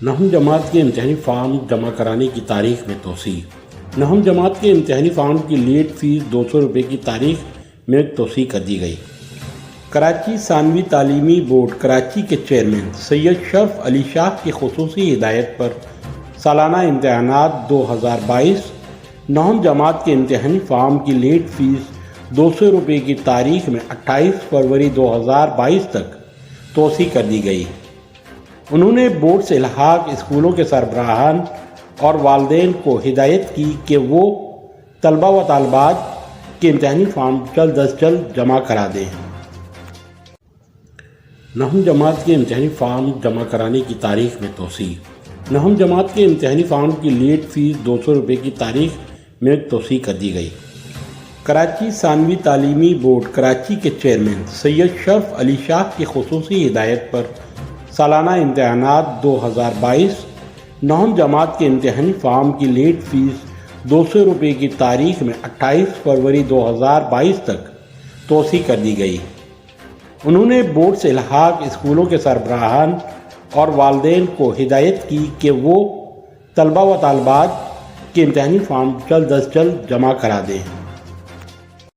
نہم جماعت کے امتحانی فارم جمع کرانے کی تاریخ میں توسیع۔ نہم جماعت کے امتحانی فارم کی لیٹ فیس 200 روپے کی تاریخ میں توسیع کر دی گئی۔ کراچی ثانوی تعلیمی بورڈ کراچی کے چیئرمین سید شرف علی شاہ کی خصوصی ہدایت پر سالانہ امتحانات 2022 نہم جماعت کے امتحانی فارم کی لیٹ فیس 200 روپے کی تاریخ میں 28 فروری 2022 تک توسیع کر دی گئی۔ انہوں نے بورڈ سے الحاق اسکولوں کے سربراہان اور والدین کو ہدایت کی کہ وہ طلبہ و طالبات کے امتحانی فارم جلد از جلد جمع کرا دیں۔ نہم جماعت کے امتحانی فارم جمع کرانے کی تاریخ میں توسیع۔ نہم جماعت کے امتحانی فارم کی لیٹ فیس 200 روپے کی تاریخ میں توسیع کر دی گئی۔ کراچی ثانوی تعلیمی بورڈ کراچی کے چیئرمین سید شرف علی شاہ کی خصوصی ہدایت پر سالانہ امتحانات 2022 نہم جماعت کے امتحانی فارم کی لیٹ فیس 200 روپے کی تاریخ میں 28 فروری 2022 تک توسیع کر دی گئی۔ انہوں نے بورڈ سے الحاق اسکولوں کے سربراہان اور والدین کو ہدایت کی کہ وہ طلبہ و طالبات کے امتحانی فارم جلد از جلد جمع کرا دیں۔